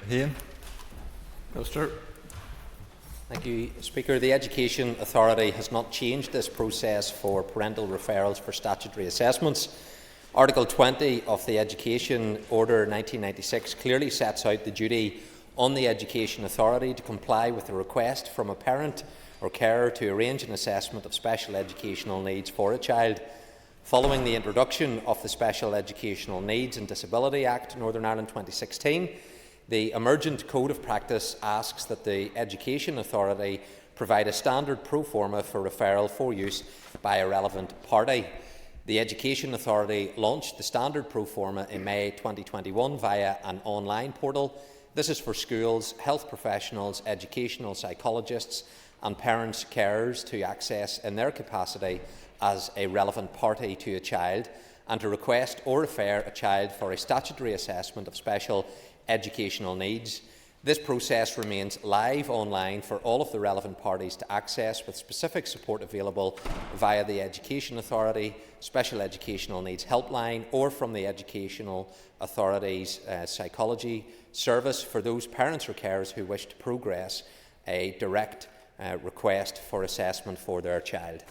Hain. Minister. Thank you, Speaker. The Education Authority has not changed this process for parental referrals for statutory assessments. Article 20 of the Education Order 1996 clearly sets out the duty on the Education Authority to comply with a request from a parent or carer to arrange an assessment of special educational needs for a child. Following the introduction of the Special Educational Needs and Disability Act, Northern Ireland 2016, the emergent Code of Practice asks that the Education Authority provide a standard pro forma for referral for use by a relevant party. The Education Authority launched the standard pro forma in May 2021 via an online portal. This is for schools, health professionals, educational psychologists and parents carers to access in their capacity as a relevant party to a child and to request or refer a child for a statutory assessment of special educational needs. This process remains live online for all of the relevant parties to access, with specific support available via the Education Authority Special Educational Needs Helpline or from the Educational Authority's Psychology Service for those parents or carers who wish to progress a direct request for assessment for their child.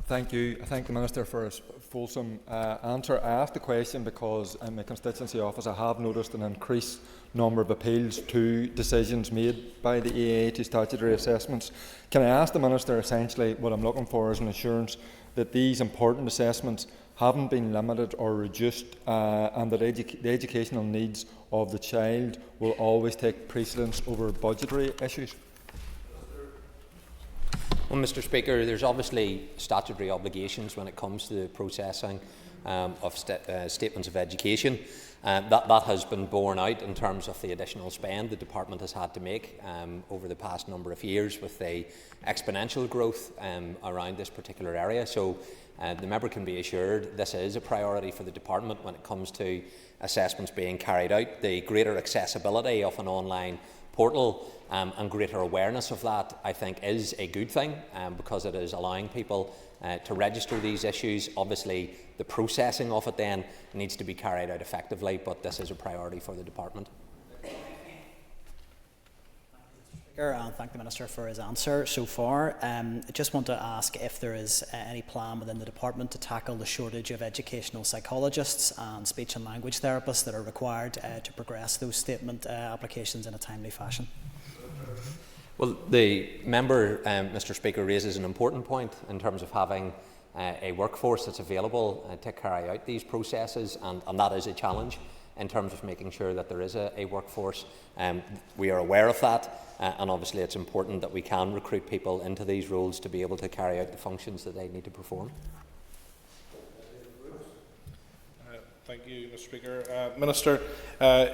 Thank you. I thank the Minister for his fulsome answer. I asked the question because in my constituency office I have noticed an increased number of appeals to decisions made by the EAA to statutory assessments. Can I ask the Minister, essentially what I'm looking for is an assurance that these important assessments haven't been limited or reduced and that the educational needs of the child will always take precedence over budgetary issues? Well, Mr. Speaker, there's obviously statutory obligations when it comes to the processing of statements of education. That has been borne out in terms of the additional spend the Department has had to make over the past number of years with the exponential growth around this particular area. So the member can be assured this is a priority for the Department when it comes to assessments being carried out. The greater accessibility of an online portal and greater awareness of that, I think, is a good thing because it is allowing people to register these issues. Obviously, the processing of it then needs to be carried out effectively, but this is a priority for the Department. And thank the Minister for his answer so far. I just want to ask if there is any plan within the Department to tackle the shortage of educational psychologists and speech and language therapists that are required to progress those statement applications in a timely fashion. Well, the member, Mr. Speaker, raises an important point in terms of having a workforce that's available to carry out these processes, and that is a challenge in terms of making sure that there is a workforce. We are aware of that, and obviously it's important that we can recruit people into these roles to be able to carry out the functions that they need to perform. Thank you, Mr. Speaker. Minister,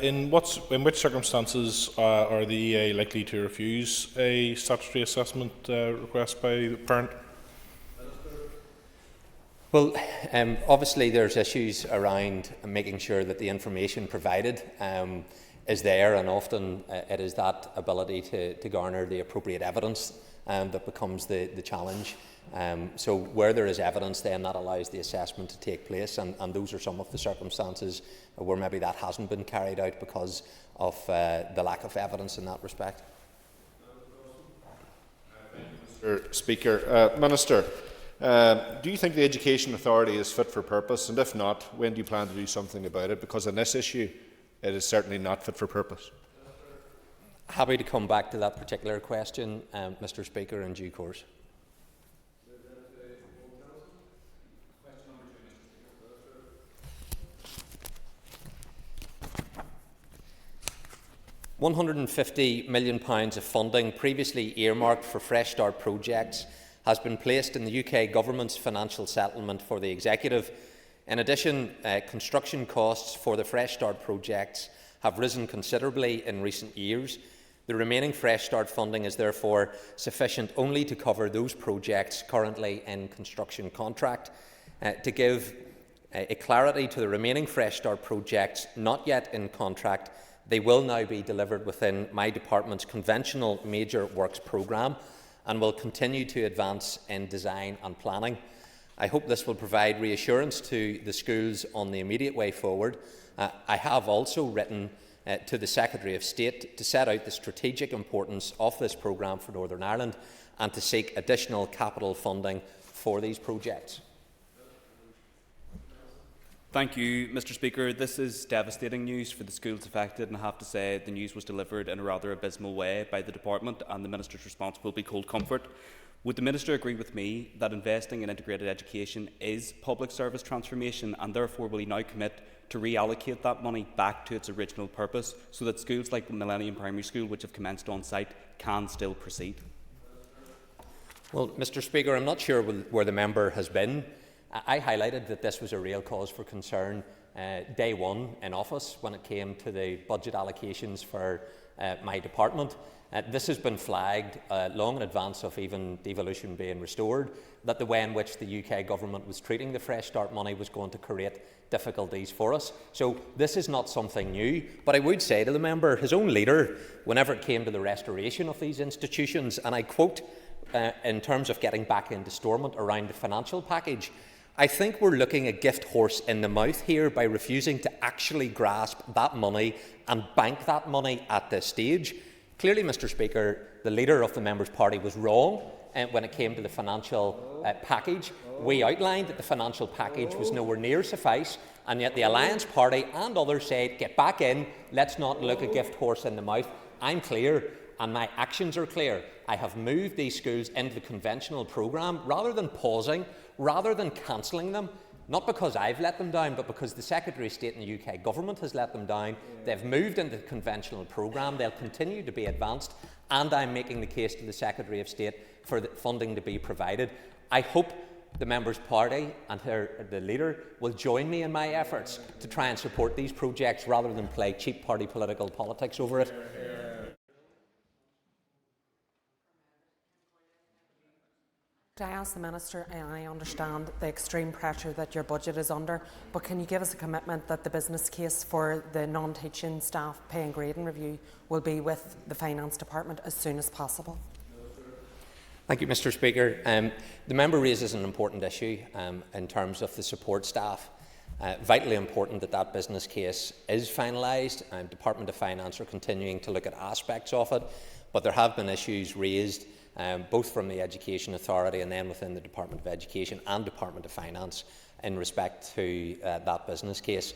in which circumstances are the EA likely to refuse a statutory assessment request by the parent? Well, obviously there's issues around making sure that the information provided is there, and often it is that ability to garner the appropriate evidence that becomes the challenge. So where there is evidence, then that allows the assessment to take place, and those are some of the circumstances where maybe that hasn't been carried out because of the lack of evidence in that respect. Mr. Speaker, Minister, do you think the Education Authority is fit for purpose, and if not, when do you plan to do something about it? Because on this issue, it is certainly not fit for purpose. Happy to come back to that particular question, Mr. Speaker, in due course. £150 million of funding previously earmarked for Fresh Start projects has been placed in the UK Government's financial settlement for the Executive. In addition, construction costs for the Fresh Start projects have risen considerably in recent years. The remaining Fresh Start funding is therefore sufficient only to cover those projects currently in construction contract. To give a clarity to the remaining Fresh Start projects not yet in contract, they will now be delivered within my department's conventional major works programme and will continue to advance in design and planning. I hope this will provide reassurance to the schools on the immediate way forward. I have also written to the Secretary of State to set out the strategic importance of this programme for Northern Ireland and to seek additional capital funding for these projects. Thank you, Mr. Speaker. This is devastating news for the schools affected, and I have to say the news was delivered in a rather abysmal way by the Department, and the Minister's response will be cold comfort. Would the Minister agree with me that investing in integrated education is public service transformation, and therefore will he now commit to reallocate that money back to its original purpose so that schools like the Millennium Primary School, which have commenced on site, can still proceed? Well, Mr. Speaker, I'm not sure where the member has been. I highlighted that this was a real cause for concern day one in office when it came to the budget allocations for my department. This has been flagged long in advance of even devolution being restored, that the way in which the UK government was treating the Fresh Start money was going to create difficulties for us. So this is not something new, but I would say to the member, his own leader, whenever it came to the restoration of these institutions, and I quote, in terms of getting back into Stormont around the financial package, I think we're looking a gift horse in the mouth here by refusing to actually grasp that money and bank that money at this stage. Clearly, Mr. Speaker, the leader of the member's party was wrong when it came to the financial package. We outlined that the financial package was nowhere near suffice, and yet the Alliance Party and others said, get back in, let's not look a gift horse in the mouth. I'm clear, and my actions are clear. I have moved these schools into the conventional programme rather than pausing, rather than cancelling them, not because I've let them down, but because the Secretary of State and the UK government has let them down. They've moved into the conventional programme, they'll continue to be advanced, and I'm making the case to the Secretary of State for the funding to be provided. I hope the member's party and the leader will join me in my efforts to try and support these projects rather than play cheap party political politics over it. I ask the Minister, and I understand the extreme pressure that your budget is under, but can you give us a commitment that the business case for the non-teaching staff pay and grading review will be with the Finance Department as soon as possible? Thank you, Mr. Speaker. The member raises an important issue in terms of the support staff. Vitally important that that business case is finalised. Department of Finance are continuing to look at aspects of it, but there have been issues raised both from the Education Authority and then within the Department of Education and Department of Finance in respect to that business case.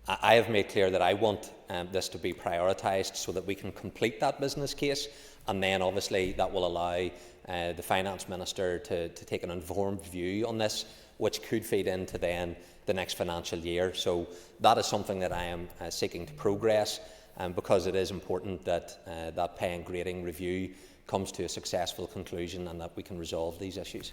I have made clear that I want this to be prioritised so that we can complete that business case, and then obviously that will allow the Finance Minister to take an informed view on this, which could feed into then the next financial year. So that is something that I am seeking to progress, because it is important that that pay and grading review comes to a successful conclusion and that we can resolve these issues.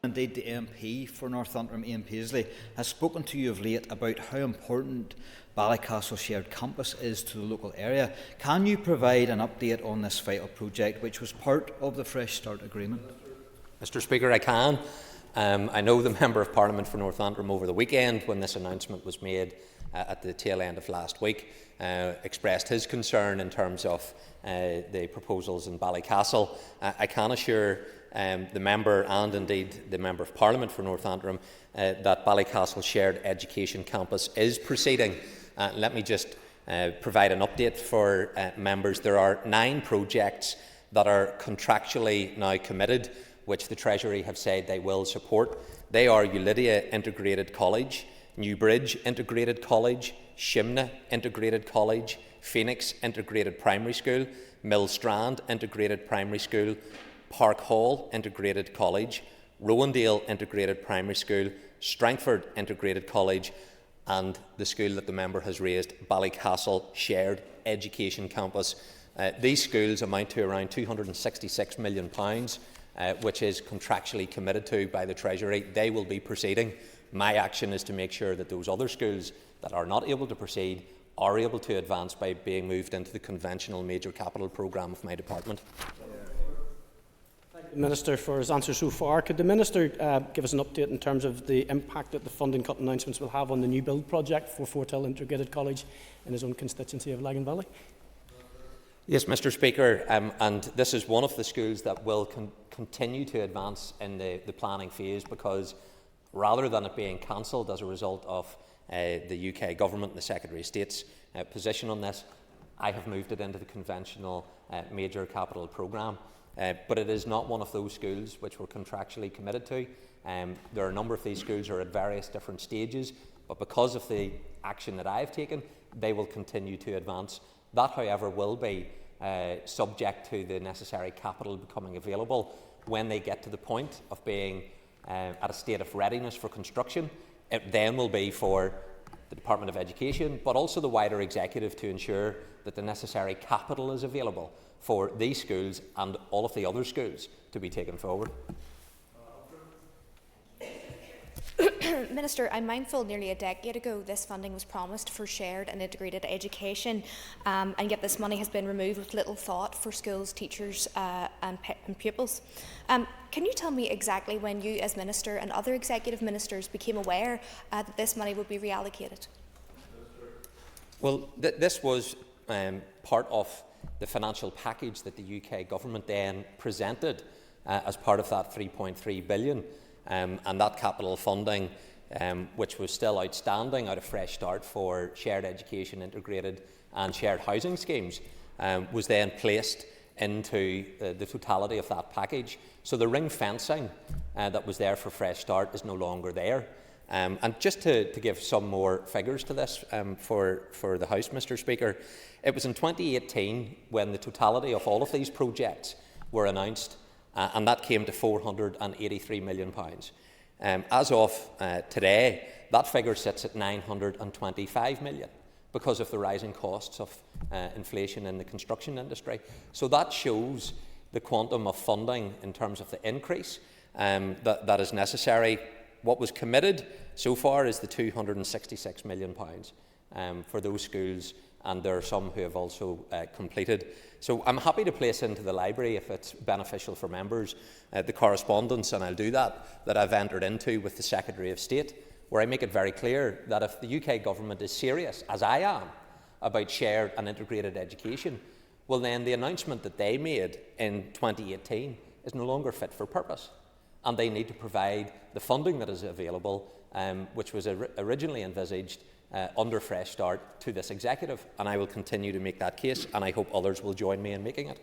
Indeed, the MP for North Antrim, Ian Paisley, has spoken to you of late about how important Ballycastle Shared Campus is to the local area. Can you provide an update on this vital project, which was part of the Fresh Start agreement? Mr. Speaker, I can. I know the Member of Parliament for North Antrim over the weekend, when this announcement was made at the tail end of last week, expressed his concern in terms of the proposals in Ballycastle. I can assure the member and indeed the Member of Parliament for North Antrim that Ballycastle Shared Education Campus is proceeding. Let me just provide an update for members. There are 9 projects that are contractually now committed, which the Treasury have said they will support. They are Ulidia Integrated College, Newbridge Integrated College, Shimna Integrated College, Phoenix Integrated Primary School, Millstrand Integrated Primary School, Park Hall Integrated College, Rowandale Integrated Primary School, Strangford Integrated College, and the school that the member has raised, Ballycastle Shared Education Campus. These schools amount to around £266 million, which is contractually committed to by the Treasury. They will be proceeding. My action is to make sure that those other schools that are not able to proceed are able to advance by being moved into the conventional major capital programme of my department. Thank the Minister for his answer so far. Could the Minister give us an update in terms of the impact that the funding cut announcements will have on the new build project for Fortell Integrated College in his own constituency of Lagan Valley? Yes, Mr. Speaker, and this is one of the schools that will continue to advance in the planning phase, because rather than it being cancelled as a result of the UK Government and the Secretary of State's position on this. I have moved it into the conventional major capital programme, but it is not one of those schools which we're contractually committed to. There are a number of these schools are at various different stages, but because of the action that I have taken, they will continue to advance. That, however, will be subject to the necessary capital becoming available when they get to the point of being at a state of readiness for construction. It then will be for the Department of Education, but also the wider executive, to ensure that the necessary capital is available for these schools and all of the other schools to be taken forward. Minister, I'm mindful nearly a decade ago this funding was promised for shared and integrated education, and yet this money has been removed with little thought for schools, teachers and pupils. Can you tell me exactly when you as Minister and other executive ministers became aware that this money would be reallocated? Well, this was part of the financial package that the UK Government then presented as part of that £3.3 billion. And that capital funding, which was still outstanding out of Fresh Start for shared education, integrated and shared housing schemes, was then placed into the totality of that package. So the ring fencing that was there for Fresh Start is no longer there. And just to give some more figures to this for the House, Mr. Speaker, it was in 2018 when the totality of all of these projects were announced, and that came to £483 million. As of today, that figure sits at £925 million because of the rising costs of inflation in the construction industry. So that shows the quantum of funding in terms of the increase that is necessary. What was committed so far is the £266 million for those schools, and there are some who have also completed. So I'm happy to place into the library, if it's beneficial for members, the correspondence, and I'll do that I've entered into with the Secretary of State, where I make it very clear that if the UK Government is serious, as I am, about shared and integrated education, well then the announcement that they made in 2018 is no longer fit for purpose, and they need to provide the funding that is available, which was originally envisaged under Fresh Start, to this executive, and I will continue to make that case, and I hope others will join me in making it.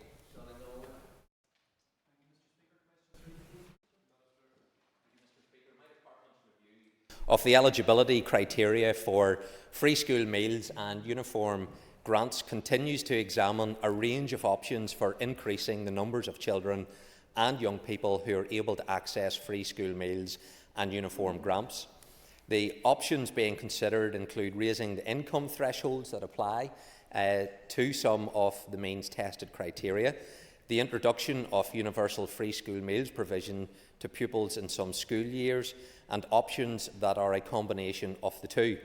Of the eligibility criteria for free school meals and uniform grants continues to examine a range of options for increasing the numbers of children and young people who are able to access free school meals and uniform grants. The options being considered include raising the income thresholds that apply to some of the means-tested criteria, the introduction of universal free school meals provision to pupils in some school years, and options that are a combination of the two.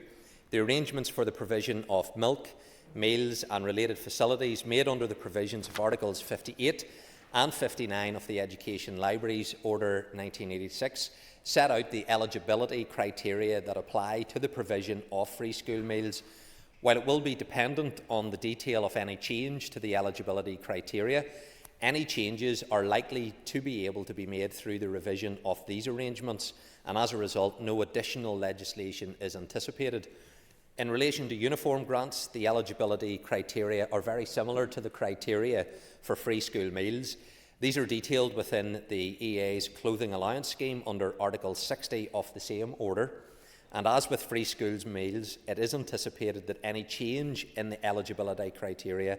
The arrangements for the provision of milk, meals and related facilities made under the provisions of Articles 58 and 59 of the Education Libraries Order 1986 set out the eligibility criteria that apply to the provision of free school meals. While it will be dependent on the detail of any change to the eligibility criteria, any changes are likely to be able to be made through the revision of these arrangements, and as a result, no additional legislation is anticipated. In relation to uniform grants, the eligibility criteria are very similar to the criteria for free school meals. These are detailed within the EA's Clothing Allowance Scheme under Article 60 of the same order. And as with free schools meals, it is anticipated that any change in the eligibility criteria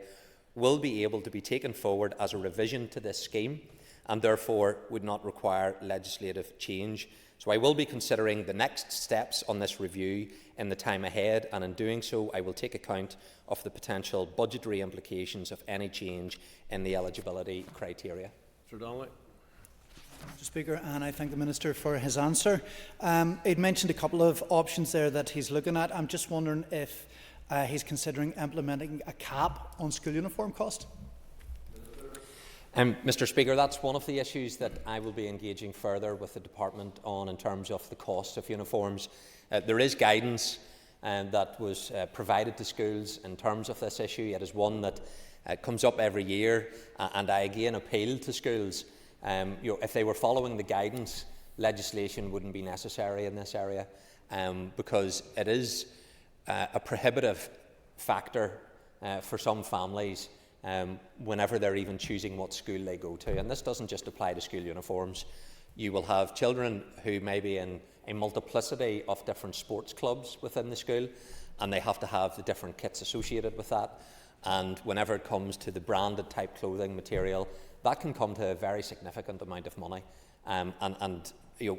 will be able to be taken forward as a revision to this scheme, and therefore would not require legislative change. So I will be considering the next steps on this review in the time ahead, and in doing so I will take account of the potential budgetary implications of any change in the eligibility criteria. Mr. Donnelly. Mr. Speaker, and I thank the Minister for his answer. He'd mentioned a couple of options there that he's looking at. I'm just wondering if he's considering implementing a cap on school uniform cost. Mr. Speaker, that's one of the issues that I will be engaging further with the Department on in terms of the cost of uniforms. There is guidance that was provided to schools in terms of this issue. It is one that comes up every year, and I again appeal to schools. If they were following the guidance, legislation wouldn't be necessary in this area. because it is a prohibitive factor for some families whenever they're even choosing what school they go to. And this doesn't just apply to school uniforms. You will have children who may be in a multiplicity of different sports clubs within the school, and they have to have the different kits associated with that. And whenever it comes to the branded type clothing material, that can come to a very significant amount of money. And you know,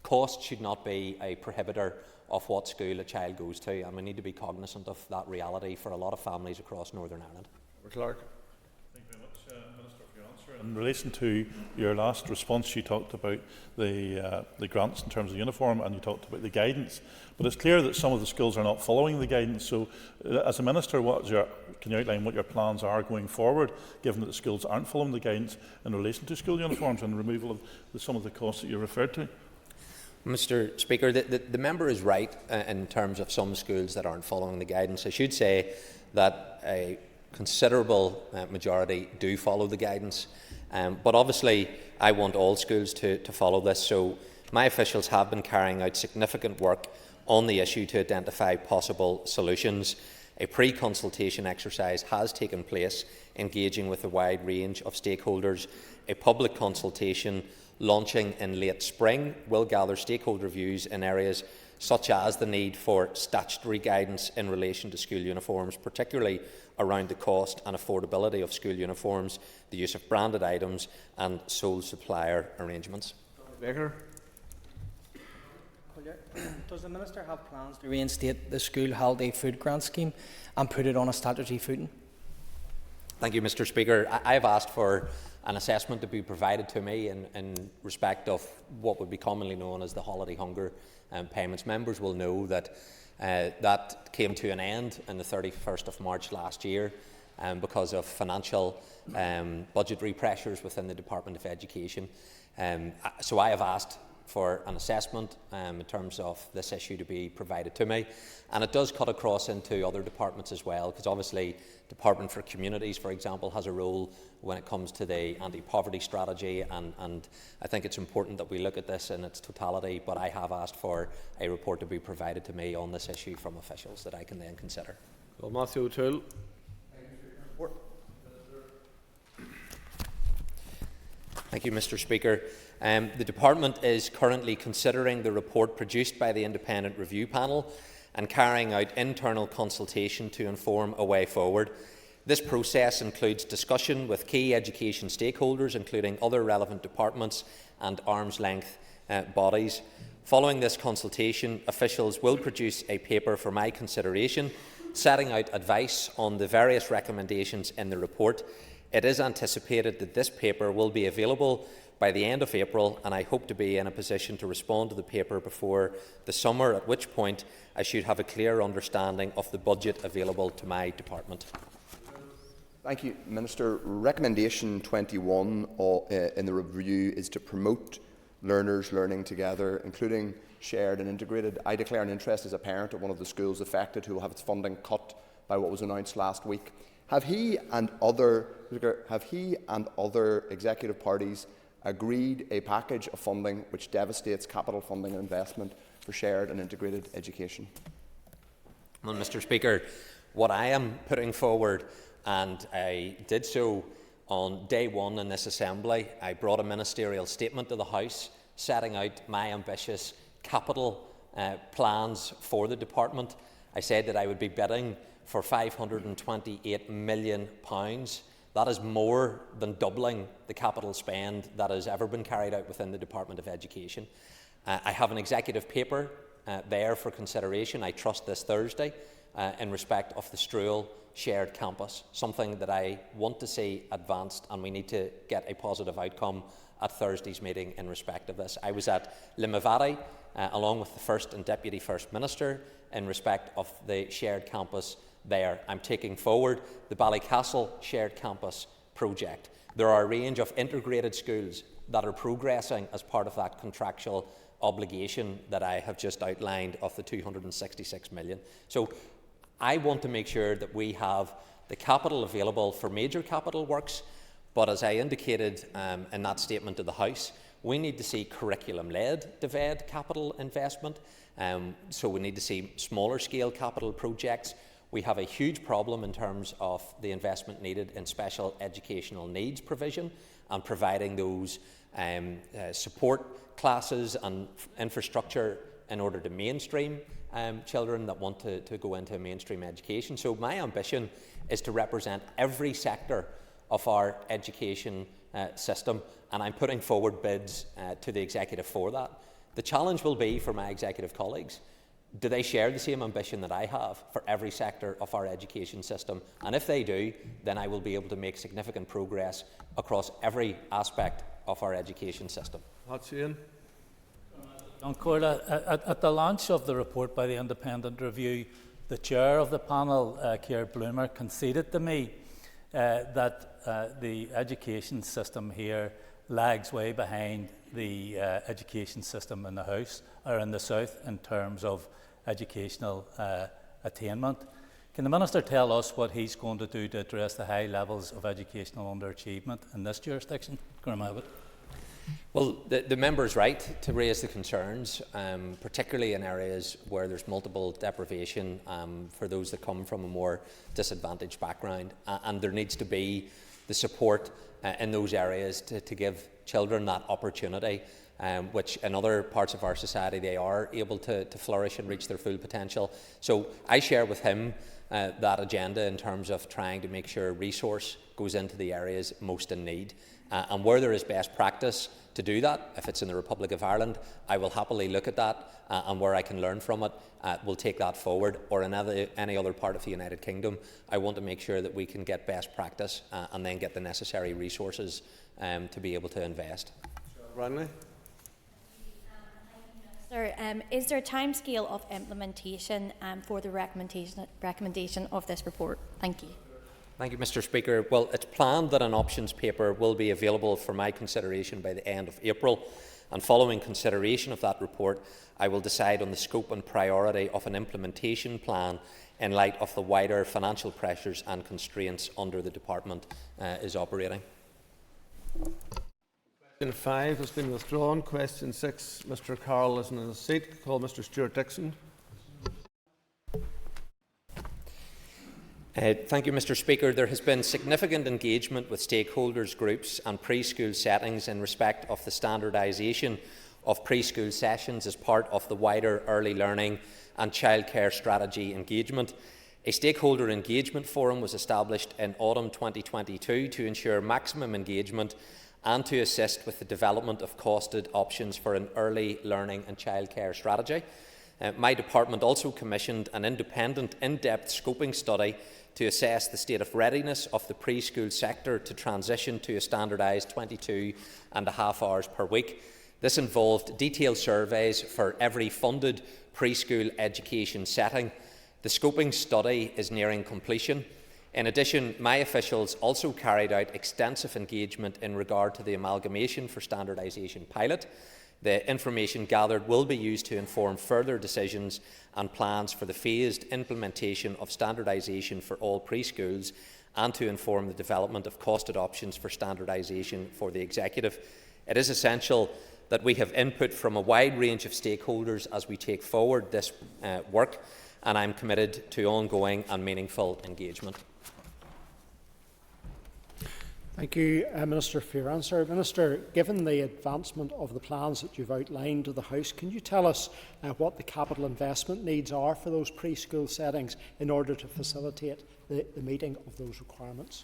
cost should not be a prohibitor of what school a child goes to, and we need to be cognizant of that reality for a lot of families across Northern Ireland. Clark. Thank you very much, Minister, for your answer. In relation to your last response, you talked about the grants in terms of uniform, and you talked about the guidance. But it's clear that some of the schools are not following the guidance. So, as a minister, can you outline what your plans are going forward, given that the schools aren't following the guidance in relation to school uniforms and removal of some of the costs that you referred to? Mr. Speaker, the member is right in terms of some schools that aren't following the guidance. I should say that a considerable majority do follow the guidance, but obviously I want all schools to follow this. So my officials have been carrying out significant work on the issue to identify possible solutions. A pre-consultation exercise has taken place, engaging with a wide range of stakeholders. A public consultation launching in late spring will gather stakeholder views in areas such as the need for statutory guidance in relation to school uniforms, particularly around the cost and affordability of school uniforms, the use of branded items and sole supplier arrangements. Baker. Does the Minister have plans to reinstate the school holiday food grant scheme and put it on a statutory footing? Thank you, Mr. Speaker. I have asked for an assessment to be provided to me in respect of what would be commonly known as the holiday hunger payments. Members will know that that came to an end on the 31st of March last year because of financial budgetary pressures within the Department of Education. So I have asked for an assessment in terms of this issue to be provided to me, and it does cut across into other departments as well, because obviously Department for Communities, for example, has a role when it comes to the anti-poverty strategy, and I think it's important that we look at this in its totality, but I have asked for a report to be provided to me on this issue from officials that I can then consider. Well, Matthew O'Toole. Thank you, Mr. Speaker. The Department is currently considering the report produced by the Independent Review Panel and carrying out internal consultation to inform a way forward. This process includes discussion with key education stakeholders, including other relevant departments and arm's-length bodies. Following this consultation, officials will produce a paper for my consideration, setting out advice on the various recommendations in the report. It is anticipated that this paper will be available by the end of April, and I hope to be in a position to respond to the paper before the summer, at which point I should have a clear understanding of the budget available to my department. Thank you, Minister. Recommendation 21 in the review is to promote learners learning together, including shared and integrated. I declare an interest as a parent at one of the schools affected who will have its funding cut by what was announced last week. Have he and other executive parties agreed a package of funding which devastates capital funding and investment for shared and integrated education? Well, Mr. Speaker, what I am putting forward, and I did so on day one in this Assembly, I brought a ministerial statement to the House setting out my ambitious capital plans for the department. I said that I would be bidding for £528 million. That is more than doubling the capital spend that has ever been carried out within the Department of Education. I have an executive paper there for consideration, I trust this Thursday, in respect of the Struel shared campus, something that I want to see advanced, and we need to get a positive outcome at Thursday's meeting in respect of this. I was at Limavady along with the First and Deputy First Minister in respect of the shared campus there. I'm taking forward the Ballycastle shared campus project. There are a range of integrated schools that are progressing as part of that contractual obligation that I have just outlined of the 266 million. So I want to make sure that we have the capital available for major capital works, but as I indicated in that statement to the House, We need to see curriculum-led DVED capital investment. So we need to see smaller scale capital projects. We have a huge problem in terms of the investment needed in special educational needs provision and providing those support classes and infrastructure in order to mainstream children that want to go into mainstream education. So my ambition is to represent every sector of our education system, and I'm putting forward bids to the executive for that. The challenge will be for my executive colleagues. Do they share the same ambition that I have for every sector of our education system? And if they do, then I will be able to make significant progress across every aspect of our education system. That's Ian. At the launch of the report by the independent review, the chair of the panel, Keir Bloomer, conceded to me that the education system here lags way behind the education system in the House or in the South in terms of educational attainment. Can the Minister tell us what he's going to do to address the high levels of educational underachievement in this jurisdiction? Well, the member is right to raise the concerns, particularly in areas where there's multiple deprivation for those that come from a more disadvantaged background, and there needs to be the support in those areas to give children that opportunity, which in other parts of our society they are able to flourish and reach their full potential. So I share with him that agenda in terms of trying to make sure resource goes into the areas most in need. And where there is best practice to do that, if it's in the Republic of Ireland, I will happily look at that, and where I can learn from it, we'll take that forward. Or in any other part of the United Kingdom, I want to make sure that we can get best practice and then get the necessary resources to be able to invest. Ranley. Sir, is there a timescale of implementation for the recommendation of this report? Thank you. Thank you, Mr. Speaker. Well, it's planned that an options paper will be available for my consideration by the end of April, and following consideration of that report, I will decide on the scope and priority of an implementation plan in light of the wider financial pressures and constraints under the Department is operating. Question 5 has been withdrawn. Question 6, Mr. Carroll is in his seat. Call Mr. Stuart Dixon. Thank you, Mr. Speaker. There has been significant engagement with stakeholders groups and preschool settings in respect of the standardisation of preschool sessions as part of the wider early learning and childcare strategy engagement. A stakeholder engagement forum was established in autumn 2022 to ensure maximum engagement and to assist with the development of costed options for an early learning and childcare strategy. My department also commissioned an independent, in-depth scoping study to assess the state of readiness of the preschool sector to transition to a standardised 22.5 hours per week. This involved detailed surveys for every funded preschool education setting. The scoping study is nearing completion. In addition, my officials also carried out extensive engagement in regard to the amalgamation for standardisation pilot. The information gathered will be used to inform further decisions and plans for the phased implementation of standardisation for all preschools and to inform the development of costed options for standardisation for the Executive. It is essential that we have input from a wide range of stakeholders as we take forward this work, and I am committed to ongoing and meaningful engagement. Thank you, Minister, for your answer. Minister, given the advancement of the plans that you've outlined to the House, can you tell us what the capital investment needs are for those preschool settings in order to facilitate the meeting of those requirements?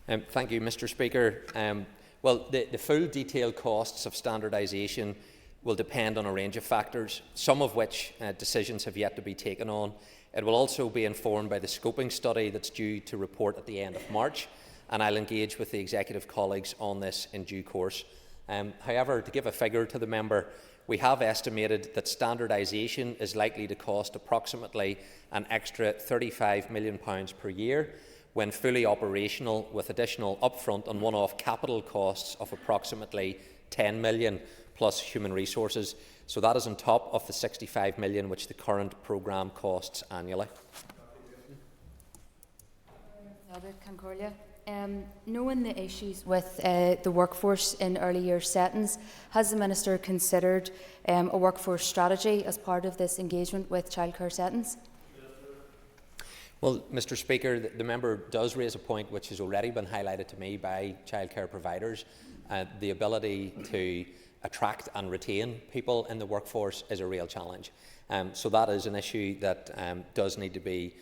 Thank you, Mr. Speaker. Well, the full detailed costs of standardisation will depend on a range of factors, some of which decisions have yet to be taken on. It will also be informed by the scoping study that's due to report at the end of March, and I'll engage with the executive colleagues on this in due course. However, to give a figure to the member, we have estimated that standardisation is likely to cost approximately an extra £35 million per year when fully operational, with additional upfront and one-off capital costs of approximately £10 million plus human resources. So that is on top of the £65 million which the current programme costs annually. Knowing the issues with the workforce in early years settings, has the Minister considered a workforce strategy as part of this engagement with childcare settings? Well, Mr. Speaker, the member does raise a point which has already been highlighted to me by childcare providers. The ability to attract and retain people in the workforce is a real challenge. So that is an issue that does need to be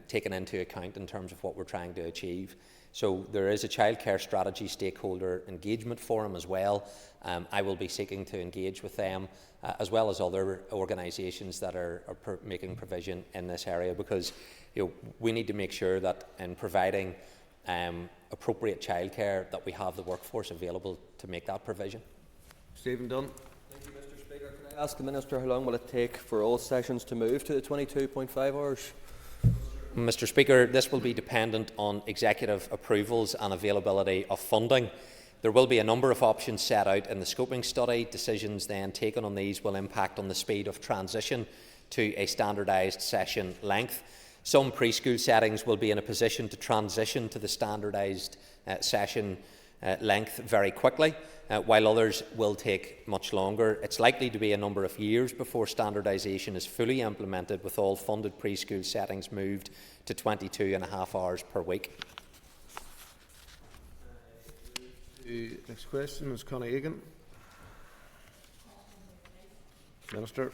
taken into account in terms of what we're trying to achieve. So there is a childcare strategy stakeholder engagement forum as well. I will be seeking to engage with them as well as other organisations that are making provision in this area, because we need to make sure that in providing appropriate childcare that we have the workforce available to make that provision. Stephen Dunn. Thank you, Mr. Speaker. Can I ask the Minister how long will it take for all sessions to move to the 22.5 hours? Mr. Speaker, this will be dependent on executive approvals and availability of funding. There will be a number of options set out in the scoping study. Decisions then taken on these will impact on the speed of transition to a standardised session length. Some preschool settings will be in a position to transition to the standardised session length very quickly, while others will take much longer. It's likely to be a number of years before standardisation is fully implemented, with all funded preschool settings moved to 22.5 hours per week. The next question is Connie Egan. Minister.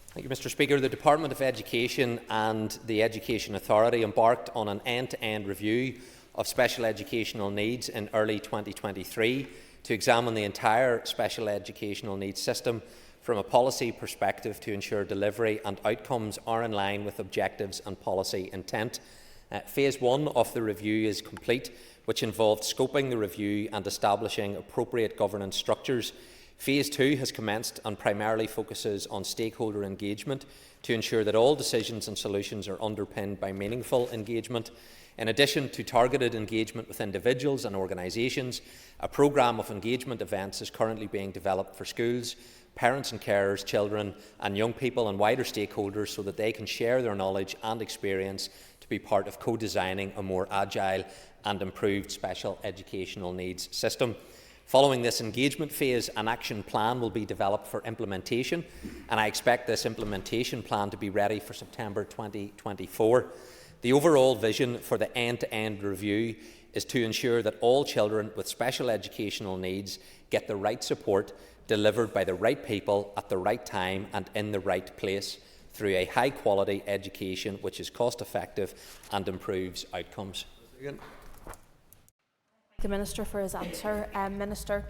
Thank you, Mr. Speaker. The Department of Education and the Education Authority embarked on an end-to-end review of special educational needs in early 2023 to examine the entire special educational needs system from a policy perspective to ensure delivery and outcomes are in line with objectives and policy intent. Phase 1 of the review is complete, which involved scoping the review and establishing appropriate governance structures. Phase 2 has commenced and primarily focuses on stakeholder engagement to ensure that all decisions and solutions are underpinned by meaningful engagement. In addition to targeted engagement with individuals and organisations, a programme of engagement events is currently being developed for schools, parents and carers, children and young people and wider stakeholders, so that they can share their knowledge and experience to be part of co-designing a more agile and improved special educational needs system. Following this engagement phase, an action plan will be developed for implementation, and I expect this implementation plan to be ready for September 2024. The overall vision for the end-to-end review is to ensure that all children with special educational needs get the right support delivered by the right people at the right time and in the right place through a high-quality education which is cost-effective and improves outcomes. The Minister for his answer. Minister,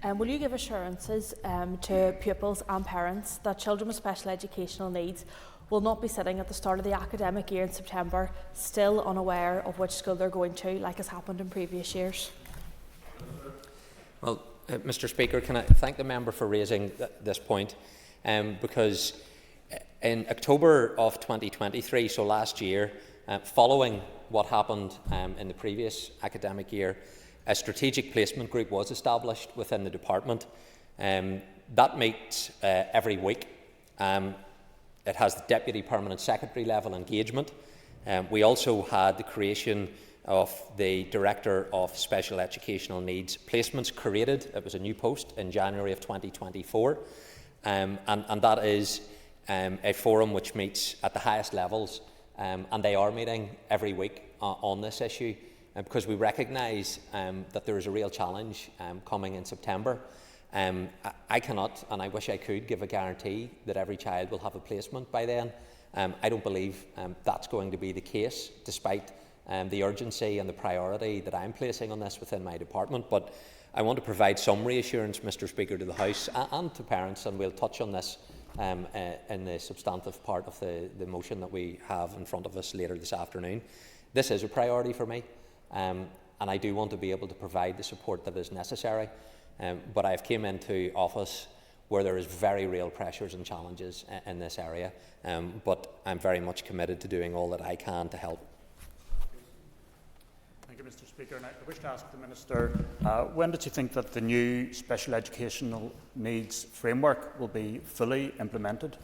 will you give assurances to pupils and parents that children with special educational needs will not be sitting at the start of the academic year in September still unaware of which school they're going to, like has happened in previous years? Well, Mr. Speaker, can I thank the member for raising this point, because in October of 2023, so last year, following what happened in the previous academic year, a strategic placement group was established within the department. That meets every week. It has the Deputy Permanent Secretary level engagement. We also had the creation of the Director of Special Educational Needs Placements created. It was a new post in January of 2024. And that is a forum which meets at the highest levels, and they are meeting every week on this issue, because we recognise that there is a real challenge coming in September. I cannot, and I wish I could, give a guarantee that every child will have a placement by then. I don't believe that's going to be the case, despite the urgency and the priority that I'm placing on this within my department. But I want to provide some reassurance, Mr. Speaker, to the House and to parents, and we'll touch on this in the substantive part of the motion that we have in front of us later this afternoon. This is a priority for me, and I do want to be able to provide the support that is necessary. But I've came into office where there is very real pressures and challenges in this area, but I'm very much committed to doing all that I can to help. Thank you, Mr. Speaker. And I wish to ask the Minister, when does he think that the new special educational needs framework will be fully implemented?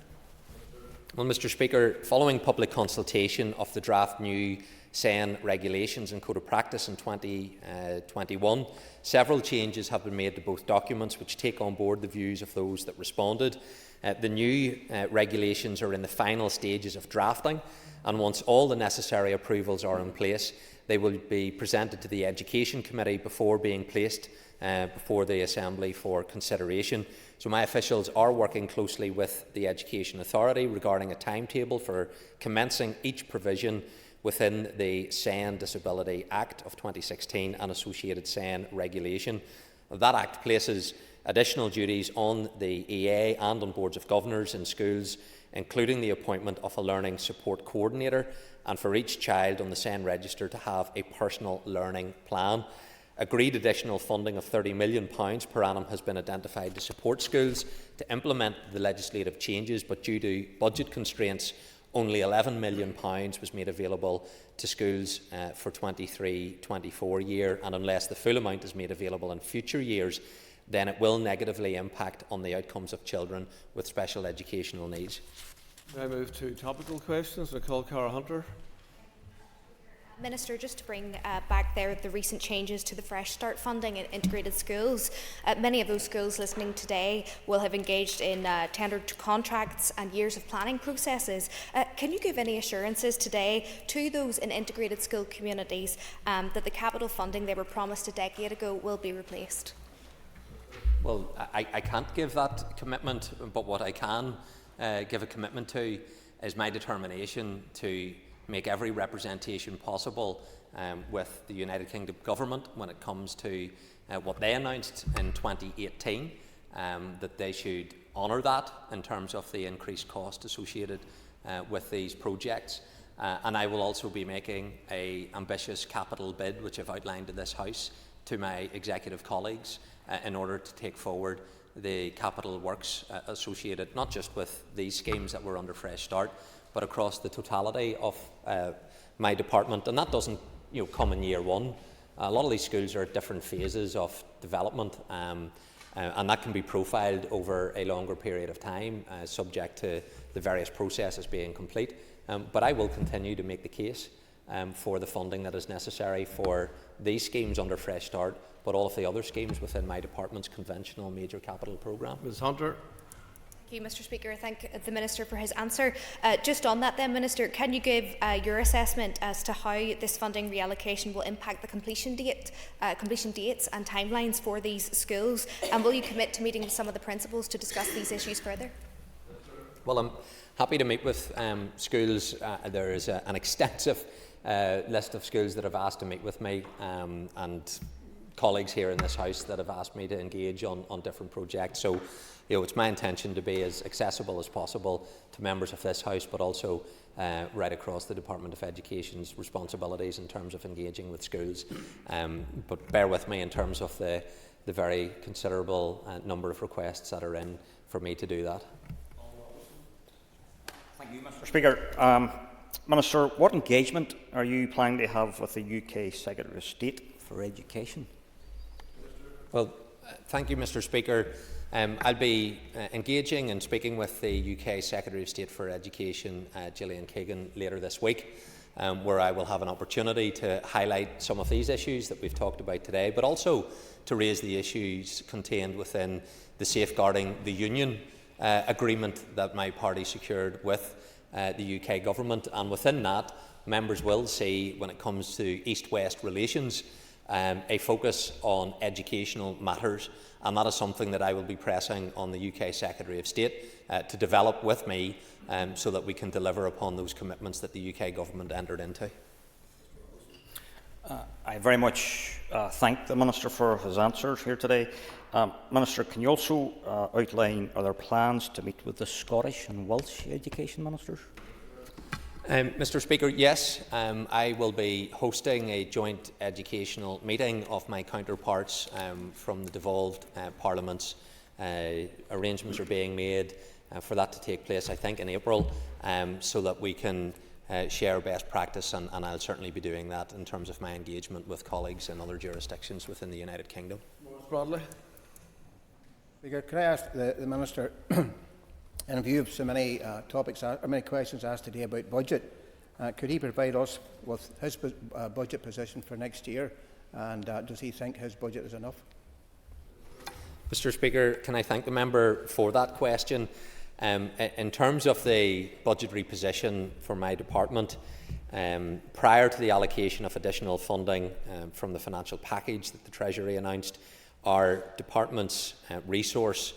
Well, Mr Speaker, following public consultation of the draft new SEN regulations and code of practice in 2021, several changes have been made to both documents which take on board the views of those that responded. The new regulations are in the final stages of drafting, and once all the necessary approvals are in place, they will be presented to the Education Committee before being placed before the Assembly for consideration. So my officials are working closely with the Education Authority regarding a timetable for commencing each provision within the SEN Disability Act of 2016 and associated SEN regulation. That Act places additional duties on the EA and on boards of governors in schools, including the appointment of a learning support coordinator, and for each child on the SEN register to have a personal learning plan. Agreed additional funding of £30 million per annum has been identified to support schools to implement the legislative changes, but due to budget constraints, only £11 million was made available to schools for 23-24 year, and unless the full amount is made available in future years, then it will negatively impact on the outcomes of children with special educational needs. May I move to topical questions? I call Cara Hunter. Minister, just to bring back there the recent changes to the Fresh Start funding in integrated schools, many of those schools listening today will have engaged in tendered contracts and years of planning processes. Can you give any assurances today to those in integrated school communities that the capital funding they were promised a decade ago will be replaced? Well, I can't give that commitment, but what I can give a commitment to is my determination to make every representation possible with the United Kingdom Government when it comes to what they announced in 2018, that they should honour that in terms of the increased cost associated with these projects. And I will also be making an ambitious capital bid, which I've outlined to this House, to my executive colleagues in order to take forward the capital works associated not just with these schemes that were under Fresh Start, but across the totality of my department. And that doesn't come in year one. A lot of these schools are at different phases of development, and that can be profiled over a longer period of time, subject to the various processes being complete. But I will continue to make the case for the funding that is necessary for these schemes under Fresh Start, but all of the other schemes within my department's conventional major capital programme. Ms Hunter. Thank you, Mr Speaker. I thank the Minister for his answer. Just on that then, Minister, can you give your assessment as to how this funding reallocation will impact the completion dates and timelines for these schools? And will you commit to meeting with some of the principals to discuss these issues further? Well, I'm happy to meet with schools. There is an extensive list of schools that have asked to meet with me, and colleagues here in this House that have asked me to engage on different projects. So, it's my intention to be as accessible as possible to members of this House, but also right across the Department of Education's responsibilities in terms of engaging with schools. But bear with me in terms of the very considerable number of requests that are in for me to do that. Thank you, Mr Speaker. Minister, what engagement are you planning to have with the UK Secretary of State for Education? Well, thank you, Mr Speaker. I'll be engaging and speaking with the UK Secretary of State for Education, Gillian Keegan, later this week, where I will have an opportunity to highlight some of these issues that we've talked about today, but also to raise the issues contained within the Safeguarding the Union agreement that my party secured with the UK Government. And within that, members will see, when it comes to East-West relations, a focus on educational matters, and that is something that I will be pressing on the UK Secretary of State to develop with me, so that we can deliver upon those commitments that the UK Government entered into. I very much thank the Minister for his answers here today. Minister, can you also outline, are there plans to meet with the Scottish and Welsh education ministers? Mr Speaker, yes, I will be hosting a joint educational meeting of my counterparts from the devolved parliaments. Arrangements are being made for that to take place, I think, in April, so that we can share best practice, and I'll certainly be doing that in terms of my engagement with colleagues in other jurisdictions within the United Kingdom. Bradley. Speaker, can I ask the Minister, In view of so many many questions asked today about budget, could he provide us with his budget position for next year, and does he think his budget is enough? Mr. Speaker, can I thank the member for that question? In terms of the budgetary position for my department, prior to the allocation of additional funding from the financial package that the Treasury announced, our department's resource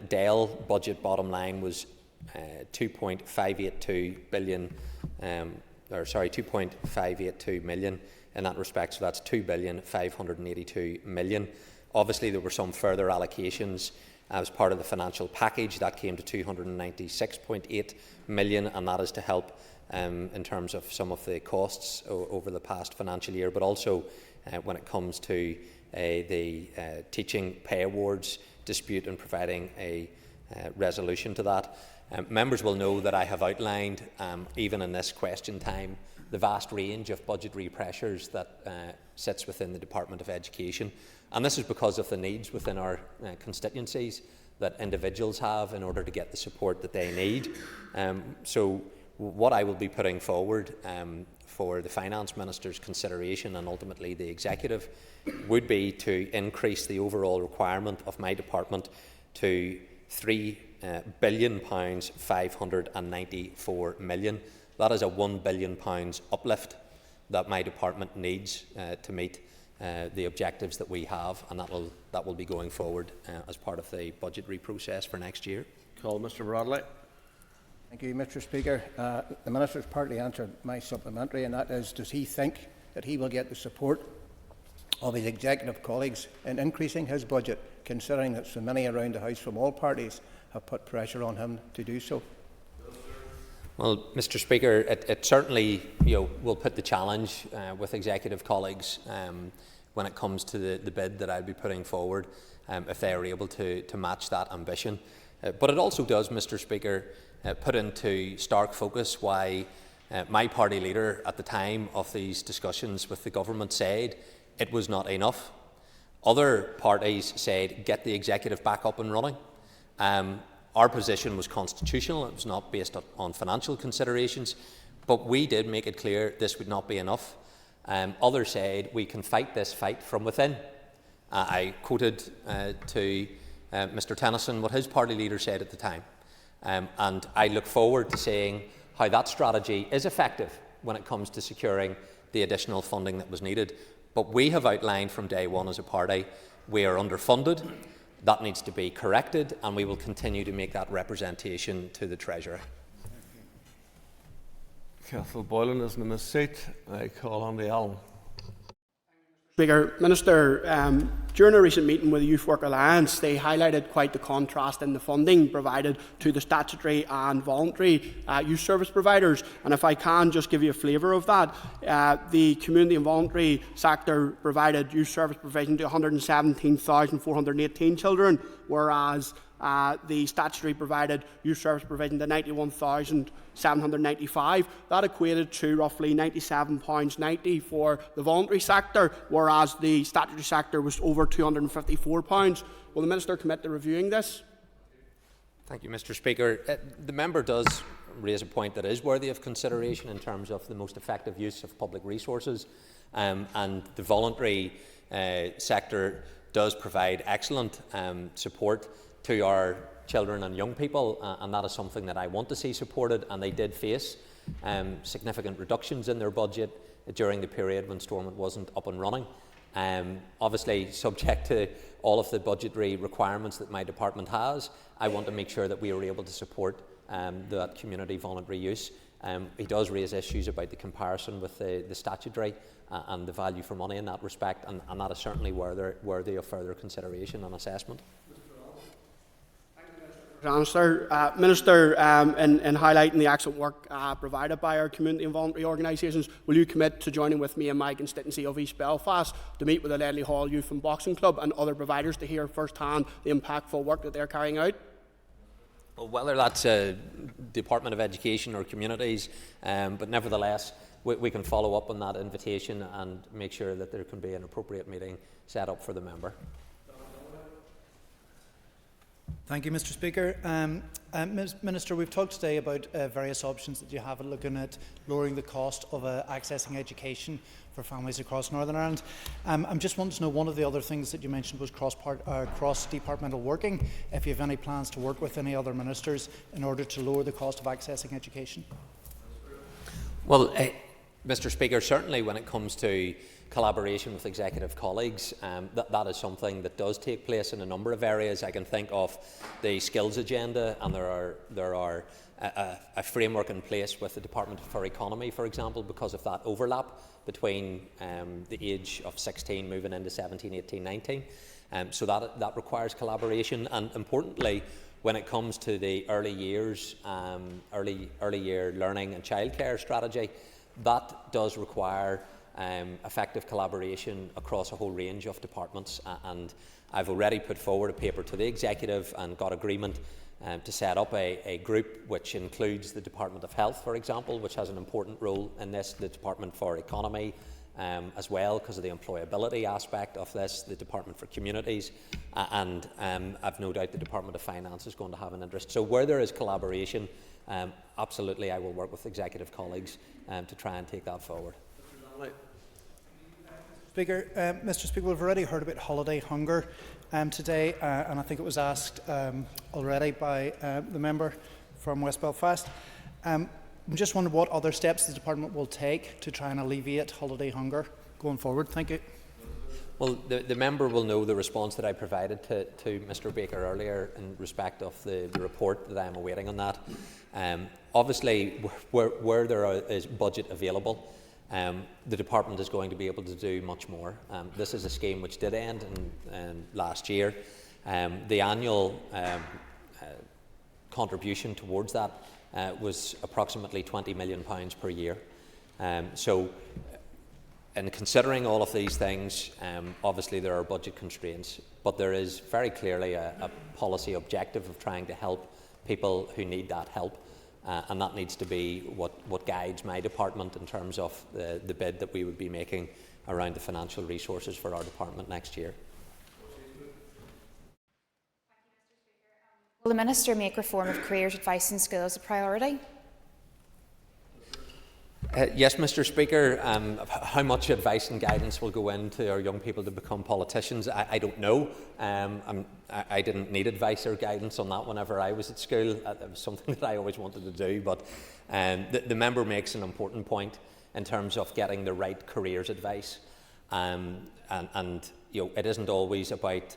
DEL budget bottom line was 2.582 billion, 2.582 million in that respect. So that's 2,582 million. Obviously, there were some further allocations as part of the financial package that came to 296.8 million, and that is to help in terms of some of the costs over the past financial year, but also when it comes to the teaching pay awards dispute and providing a resolution to that. Members will know that I have outlined, even in this question time, the vast range of budgetary pressures that sits within the Department of Education. And this is because of the needs within our constituencies that individuals have in order to get the support that they need. So what I will be putting forward for the Finance Minister's consideration and ultimately the Executive would be to increase the overall requirement of my department to £3 billion 594 million. That is a £1 billion uplift that my department needs to meet the objectives that we have, and that will be going forward as part of the budgetary process for next year. Call Mr. Bradley. Thank you, Mr. Speaker. The Minister has partly answered my supplementary, and that is, does he think that he will get the support of his executive colleagues in increasing his budget, considering that so many around the House from all parties have put pressure on him to do so? Well, Mr. Speaker, it certainly will put the challenge with executive colleagues when it comes to the bid that I'll be putting forward, if they are able to match that ambition. But it also does, Mr. Speaker, put into stark focus why my party leader at the time of these discussions with the government said it was not enough. Other parties said get the executive back up and running. Our position was constitutional. It was not based on financial considerations, but we did make it clear this would not be enough. Others said we can fight this fight from within. I quoted to Mr. Tennyson what his party leader said at the time, and I look forward to seeing how that strategy is effective when it comes to securing the additional funding that was needed. But we have outlined from day one as a party we are underfunded. That needs to be corrected, and we will continue to make that representation to the Treasury. Cathal Boylan is in his seat. I call on the Allen. Speaker, Minister, during a recent meeting with the Youth Work Alliance, they highlighted quite the contrast in the funding provided to the statutory and voluntary youth service providers. And if I can just give you a flavour of that, the community and voluntary sector provided youth service provision to 117,418 children, whereas the statutory provided youth service provision to 91,795. That equated to roughly £97.90 for the voluntary sector, whereas the statutory sector was over £254. Will the Minister commit to reviewing this? Thank you, Mr. Speaker. The member does raise a point that is worthy of consideration in terms of the most effective use of public resources, and the voluntary sector does provide excellent support to our children and young people, and that is something that I want to see supported, and they did face significant reductions in their budget during the period when Stormont wasn't up and running. Obviously, subject to all of the budgetary requirements that my department has, I want to make sure that we are able to support that community voluntary use. He does raise issues about the comparison with the statutory and the value for money in that respect, and that is certainly worthy of further consideration and assessment. Minister, in highlighting the excellent work provided by our community and voluntary organisations, will you commit to joining with me in my constituency of East Belfast to meet with the Ledley Hall Youth and Boxing Club and other providers to hear firsthand the impactful work that they're carrying out? Well, whether that's Department of Education or Communities, but nevertheless, we can follow up on that invitation and make sure that there can be an appropriate meeting set up for the member. Thank you, Mr. Speaker. Minister, we've talked today about various options that you have at looking at lowering the cost of accessing education for families across Northern Ireland. I'm just wanting to know, one of the other things that you mentioned was cross-departmental working, if you have any plans to work with any other ministers in order to lower the cost of accessing education. Well, Mr. Speaker, certainly when it comes to collaboration with executive colleagues, that is something that does take place in a number of areas. I can think of the skills agenda, and there are a framework in place with the Department for Economy, for example, because of that overlap between the age of 16 moving into 17, 18, 19. So that requires collaboration, and importantly, when it comes to the early years, early year learning and childcare strategy, that does require effective collaboration across a whole range of departments, and I've already put forward a paper to the executive and got agreement to set up a group which includes the Department of Health, for example, which has an important role in this, the Department for Economy as well, because of the employability aspect of this, the Department for Communities, and I've no doubt the Department of Finance is going to have an interest. So where there is collaboration, absolutely I will work with executive colleagues to try and take that forward. Mr. Speaker, we've already heard about holiday hunger today, and I think it was asked already by the member from West Belfast. I'm just wondering what other steps the department will take to try and alleviate holiday hunger going forward. Thank you. Well, the member will know the response that I provided to Mr. Baker earlier in respect of the report that I am awaiting on that. Obviously, where there is budget available, the department is going to be able to do much more. This is a scheme which did end last year. The annual contribution towards that was approximately £20 million per year. So, in considering all of these things, obviously there are budget constraints, but there is very clearly a policy objective of trying to help people who need that help. And that needs to be what guides my department in terms of the bid that we would be making around the financial resources for our department next year. Will the Minister make reform of careers advice in schools a priority? Yes, Mr. Speaker. How much advice and guidance will go into our young people to become politicians, I don't know. I didn't need advice or guidance on that whenever I was at school. It was something that I always wanted to do. But the member makes an important point in terms of getting the right careers advice. And you know, it isn't always about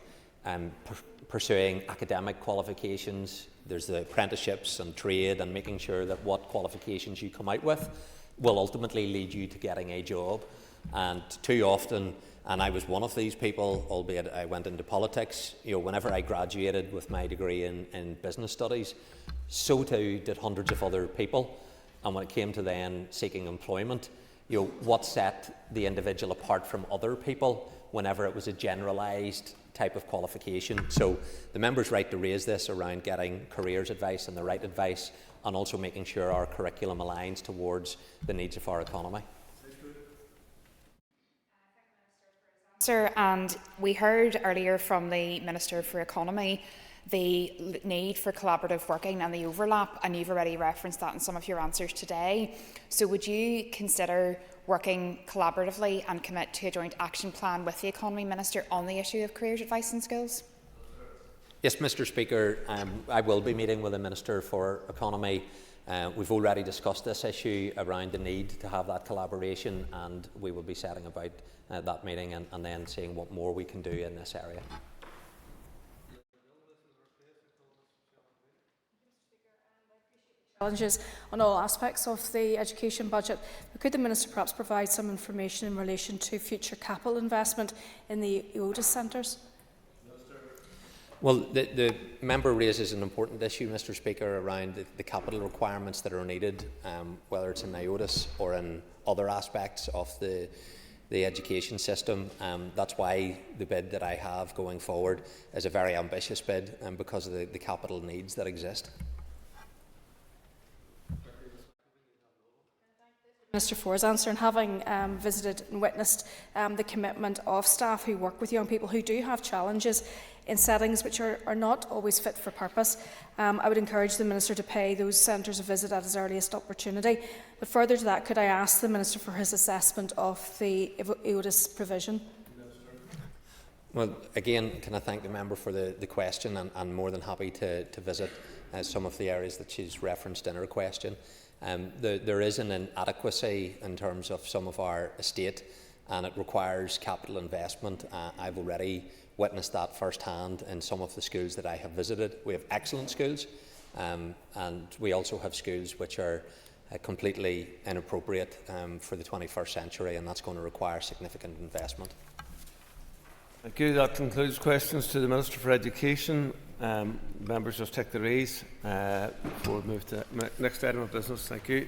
pursuing academic qualifications. There's the apprenticeships and trade, and making sure that what qualifications you come out with will ultimately lead you to getting a job. And too often, and I was one of these people, albeit I went into politics, you know, whenever I graduated with my degree in business studies, so too did hundreds of other people. And when it came to then seeking employment, you know, what set the individual apart from other people whenever it was a generalised type of qualification. So the member's right to raise this around getting careers advice and the right advice, and also making sure our curriculum aligns towards the needs of our economy. Sir, and we heard earlier from the Minister for Economy the need for collaborative working and the overlap, and you've already referenced that in some of your answers today. So would you consider working collaboratively and commit to a joint action plan with the Economy Minister on the issue of careers advice in schools? Yes, Mr. Speaker, I will be meeting with the Minister for Economy. We've already discussed this issue around the need to have that collaboration, and we will be setting about that meeting and then seeing what more we can do in this area. Challenges on all aspects of the education budget. But could the Minister perhaps provide some information in relation to future capital investment in the EODIS centres? Well, the member raises an important issue, Mr. Speaker, around the capital requirements that are needed, whether it's in IODIS or in other aspects of the education system. That's why the bid that I have going forward is a very ambitious bid, because of the capital needs that exist. Minister for his answer, and having visited and witnessed the commitment of staff who work with young people who do have challenges in settings which are not always fit for purpose. I would encourage the Minister to pay those centres a visit at his earliest opportunity. But further to that, could I ask the Minister for his assessment of the EODIS provision? Well, again, can I thank the member for the question, and I'm more than happy to visit some of the areas that she's referenced in her question. There is an inadequacy in terms of some of our estate, and it requires capital investment. I've already witnessed that firsthand in some of the schools that I have visited. We have excellent schools, and we also have schools which are completely inappropriate for the 21st century, and that's going to require significant investment. Thank you. That concludes questions to the Minister for Education. Members just take the raise before we move to the next item of business. Thank you.